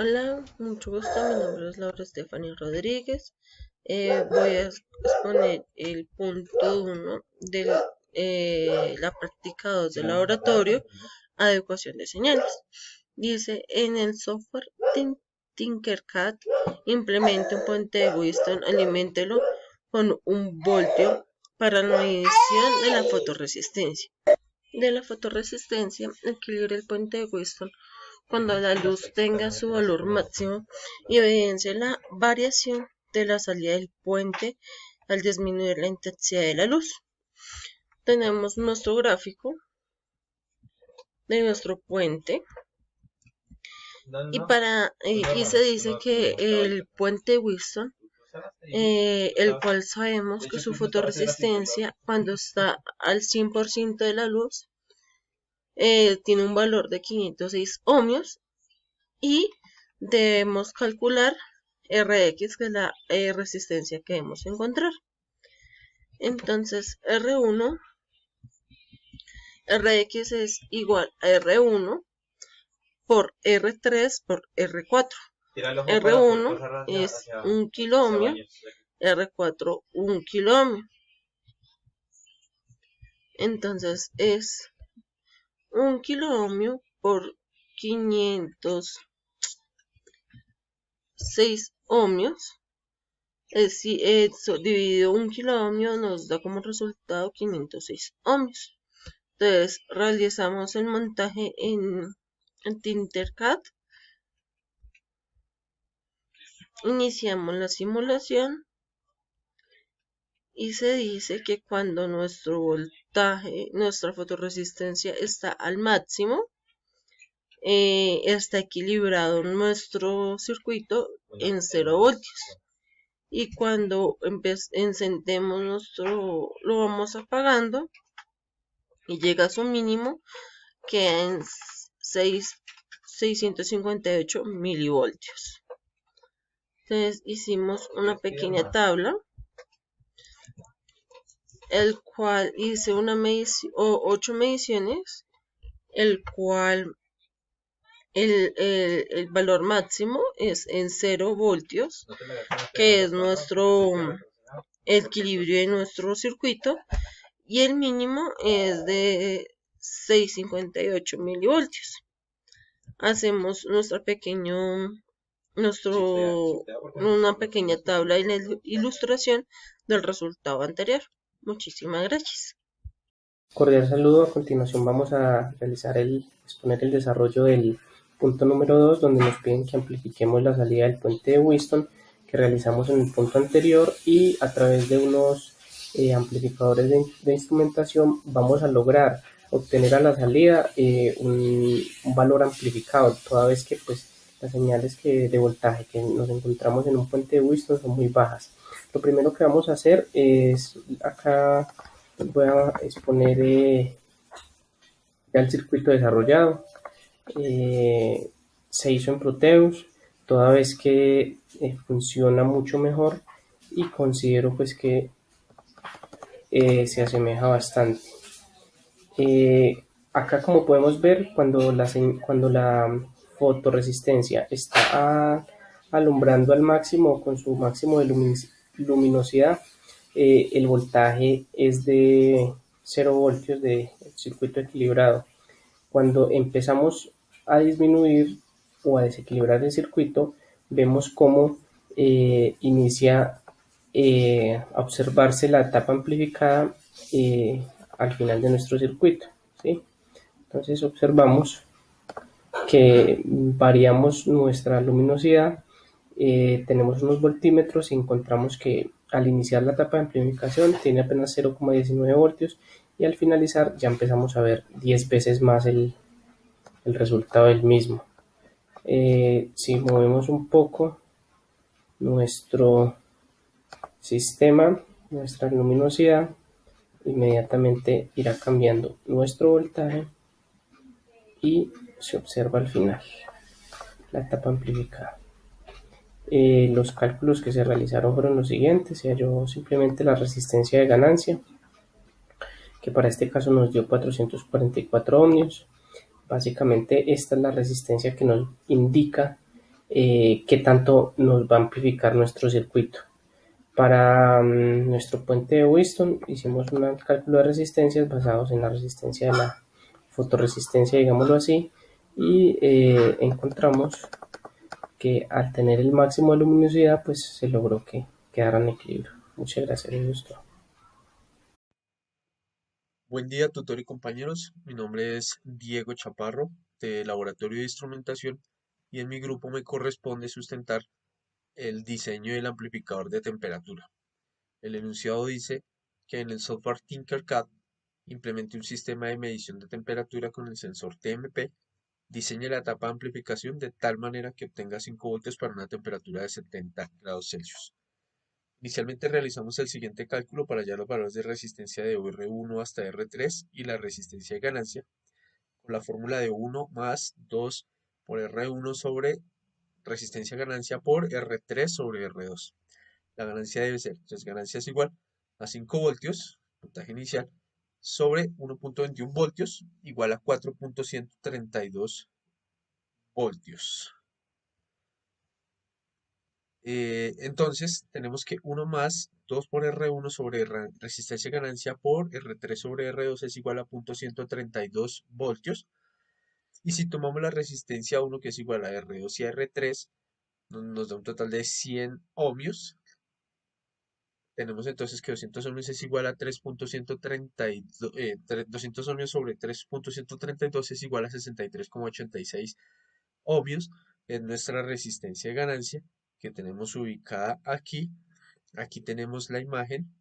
Hola, mucho gusto. Mi nombre es Laura Estefania Rodríguez. Voy a exponer el punto 1 de la práctica 2 del laboratorio, adecuación de señales. Dice, en el software Tinkercad, implemente un puente de Wheatstone, aliméntelo con un voltio para la medición de la fotorresistencia. Equilibre el puente de Wheatstone cuando la luz tenga su valor máximo y evidencie la variación de la salida del puente al disminuir la intensidad de la luz. Tenemos nuestro gráfico de nuestro puente y se dice que el puente Wheatstone, el cual sabemos que su fotorresistencia cuando está al 100% de la luz tiene un valor de 506 ohmios y debemos calcular Rx, que es la resistencia que debemos encontrar. Entonces Rx es igual a R1 por R3 por R4. R1 es 1 kiloohmio, R4 1 kiloohmio. Entonces es 1 kiloohmio por 506 ohmios. Dividido 1 kiloohmio nos da como resultado 506 ohmios. Entonces realizamos el montaje en Tinkercad. Iniciamos la simulación y se dice que cuando nuestro voltaje, nuestra fotorresistencia está al máximo, está equilibrado nuestro circuito en 0 voltios. Y cuando encendemos lo vamos apagando y llega a su mínimo, queda en 658 milivoltios. Entonces hicimos una pequeña tabla, el cual hice 8 mediciones, el cual el valor máximo es en 0 voltios, que es nuestro equilibrio de nuestro circuito, y el mínimo es de 658 milivoltios. Hacemos una pequeña tabla y la ilustración del resultado anterior. Muchísimas gracias. Cordial saludo. A continuación vamos a exponer el desarrollo del punto número 2, donde nos piden que amplifiquemos la salida del puente de Wheatstone que realizamos en el punto anterior, y a través de unos amplificadores de instrumentación vamos a lograr obtener a la salida un valor amplificado, toda vez que pues las señales de voltaje que nos encontramos en un puente de Wheatstone son muy bajas. Lo primero que vamos a hacer es, acá voy a exponer ya el circuito desarrollado. Se hizo en Proteus, toda vez que funciona mucho mejor y considero pues que se asemeja bastante. Acá, como podemos ver, cuando la fotorresistencia está alumbrando al máximo, con su máximo de luminosidad, el voltaje es de 0 voltios de circuito equilibrado. Cuando empezamos a disminuir o a desequilibrar el circuito, vemos cómo inicia a observarse la etapa amplificada al final de nuestro circuito, ¿sí? Entonces observamos que variamos nuestra luminosidad, tenemos unos voltímetros y encontramos que al iniciar la etapa de amplificación tiene apenas 0,19 voltios y al finalizar ya empezamos a ver 10 veces más el resultado del mismo. Si movemos un poco nuestro sistema, nuestra luminosidad, inmediatamente irá cambiando nuestro voltaje y se observa al final la etapa amplificada. Los cálculos que se realizaron fueron los siguientes. Se halló simplemente la resistencia de ganancia, que para este caso nos dio 444 ohmios. Básicamente esta es la resistencia que nos indica qué tanto nos va a amplificar nuestro circuito. Para nuestro puente de Wheatstone hicimos un cálculo de resistencias basados en la resistencia de la fotorresistencia, digámoslo así, y encontramos que al tener el máximo de luminosidad, pues se logró que quedara en equilibrio. Muchas gracias, eso es todo. Buen día, tutor y compañeros. Mi nombre es Diego Chaparro, de Laboratorio de Instrumentación, y en mi grupo me corresponde sustentar el diseño del amplificador de temperatura. El enunciado dice que en el software Tinkercad implemente un sistema de medición de temperatura con el sensor TMP, diseñe la etapa de amplificación de tal manera que obtenga 5 voltios para una temperatura de 70 grados Celsius. Inicialmente realizamos el siguiente cálculo para hallar los valores de resistencia de R1 hasta R3 y la resistencia de ganancia, con la fórmula de 1 más 2 por R1 sobre resistencia ganancia por R3 sobre R2. La ganancia debe ser, entonces ganancia es igual a 5 voltios, voltaje inicial, sobre 1.21 voltios, igual a 4.132 voltios. Entonces tenemos que 1 más 2 por R1 sobre resistencia ganancia por R3 sobre R2 es igual a 0.132 voltios. Y si tomamos la resistencia 1 que es igual a R2 y a R3, nos da un total de 100 ohmios. Tenemos entonces que 200 ohmios es igual a 3.132, 200 ohmios sobre 3.132 es igual a 63,86 ohmios. Es nuestra resistencia de ganancia que tenemos ubicada aquí. Aquí tenemos la imagen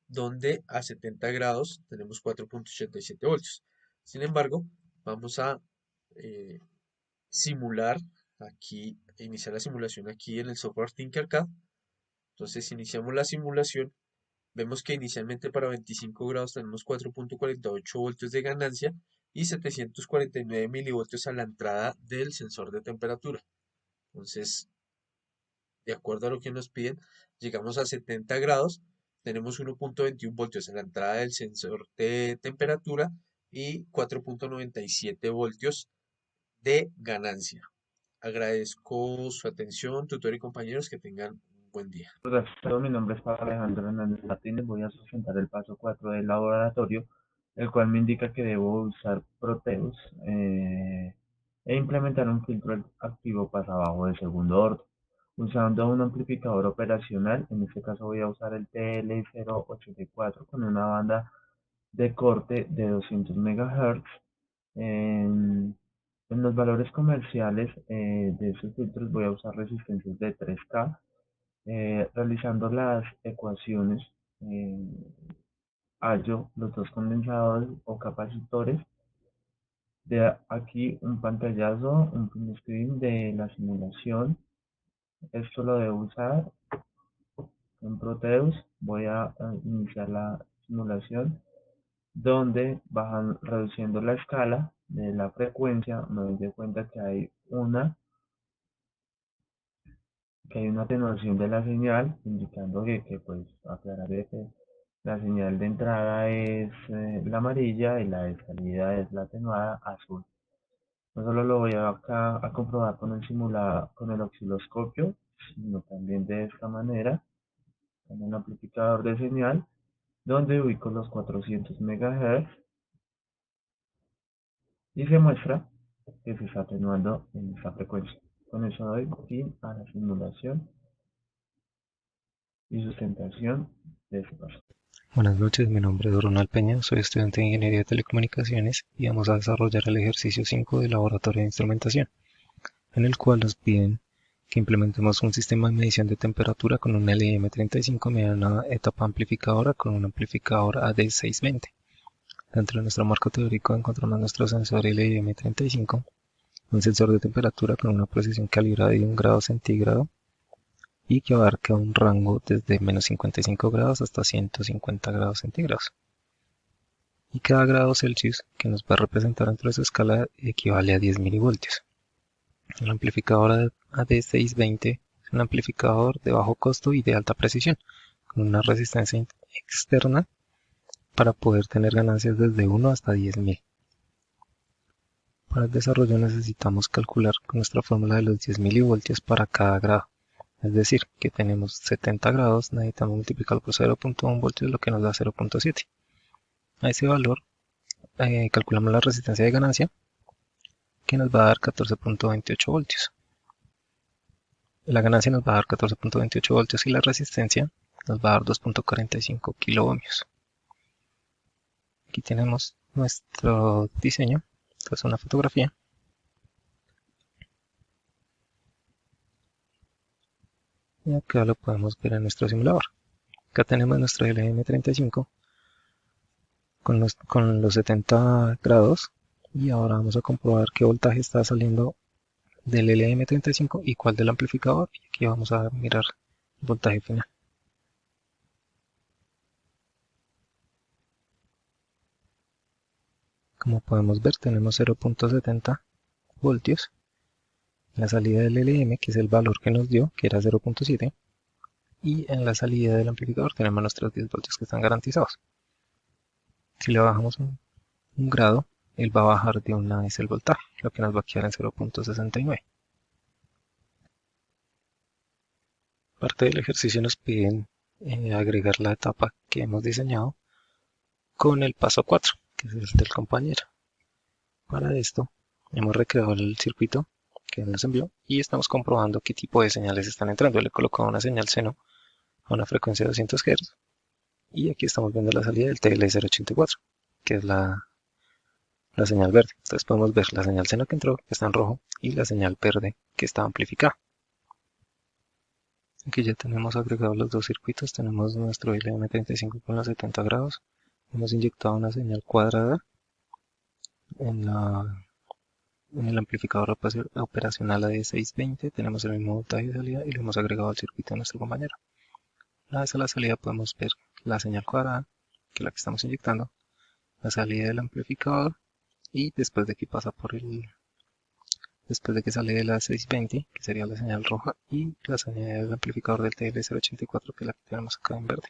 donde a 70 grados tenemos 4.87 voltios. Sin embargo, vamos a simular aquí, iniciar la simulación aquí en el software Tinkercad. Entonces iniciamos la simulación. Vemos que inicialmente para 25 grados tenemos 4.48 voltios de ganancia y 749 milivoltios a la entrada del sensor de temperatura. Entonces, de acuerdo a lo que nos piden, llegamos a 70 grados, tenemos 1.21 voltios a la entrada del sensor de temperatura y 4.97 voltios de ganancia. Agradezco su atención, tutor y compañeros, que tengan un buen día. Gracias, mi nombre es Pablo Alejandro Hernández Martínez. Voy a sustentar el paso 4 del laboratorio, el cual me indica que debo usar Proteus e implementar un filtro activo pasabajo de segundo orden. Usando un amplificador operacional, en este caso voy a usar el TL084 con una banda de corte de 200 MHz. En los valores comerciales de esos filtros voy a usar resistencias de 3K. Realizando las ecuaciones, hallo los dos condensadores o capacitores. De aquí un pantallazo, un print screen de la simulación. Esto lo debo usar en Proteus. Voy a iniciar la simulación donde bajan reduciendo la escala de la frecuencia. Me doy de cuenta que hay una atenuación de la señal, indicando que pues aclararé que la señal de entrada es la amarilla y la de salida es la atenuada azul. No solo lo voy acá a comprobar con con el osciloscopio, sino también de esta manera, con un amplificador de señal, donde ubico los 400 MHz y se muestra que se está atenuando en esta frecuencia. Con eso doy fin a la simulación y sustentación de este paso. Buenas noches, mi nombre es Ronald Peña, soy estudiante de Ingeniería de Telecomunicaciones y vamos a desarrollar el ejercicio 5 del Laboratorio de Instrumentación, en el cual nos piden que implementemos un sistema de medición de temperatura con un LM35 mediante una etapa amplificadora con un amplificador AD620. Dentro de nuestro marco teórico encontramos nuestro sensor LM35, un sensor de temperatura con una precisión calibrada de 1 grado centígrado y que abarca un rango desde menos 55 grados hasta 150 grados centígrados. Y cada grado Celsius que nos va a representar dentro de su escala equivale a 10 milivoltios. El amplificador AD620 es un amplificador de bajo costo y de alta precisión, con una resistencia externa para poder tener ganancias desde 1 hasta 10.000. Para el desarrollo necesitamos calcular con nuestra fórmula de los 10 milivoltios para cada grado. Es decir, que tenemos 70 grados, necesitamos multiplicarlo por 0.1 voltios, lo que nos da 0.7. A ese valor calculamos la resistencia de ganancia, que nos va a dar 14.28 voltios. La ganancia nos va a dar 14.28 voltios y la resistencia nos va a dar 2.45 kiloohmios. Aquí tenemos nuestro diseño, esta es una fotografía. Y acá lo podemos ver en nuestro simulador. Acá tenemos nuestro LM35 con los 70 grados y ahora vamos a comprobar qué voltaje está saliendo del LM35 y cuál del amplificador, y aquí vamos a mirar el voltaje final. Como podemos ver, tenemos 0.70 voltios en la salida del LM, que es el valor que nos dio, que era 0.7, y en la salida del amplificador tenemos nuestros 10 voltios que están garantizados. Si le bajamos un grado, él va a bajar de una vez el voltaje, lo que nos va a quedar en 0.69. Parte del ejercicio nos piden agregar la etapa que hemos diseñado con el paso 4, que es el del compañero. Para esto hemos recreado el circuito que nos envió y estamos comprobando qué tipo de señales están entrando. Le he colocado una señal seno a una frecuencia de 200 Hz y aquí estamos viendo la salida del TL084, que es la señal verde. Entonces podemos ver la señal seno que entró, que está en rojo, y la señal verde, que está amplificada. Aquí ya tenemos agregados los dos circuitos. Tenemos nuestro LM35 con los 70 grados. Hemos inyectado una señal cuadrada en el amplificador operacional AD620. Tenemos el mismo voltaje de salida y lo hemos agregado al circuito de nuestro compañero. Una vez a la salida podemos ver la señal cuadrada, que es la que estamos inyectando, la salida del amplificador, y después de que pasa después de que sale de la 620, que sería la señal roja, y la señal del amplificador del TL084, que es la que tenemos acá en verde.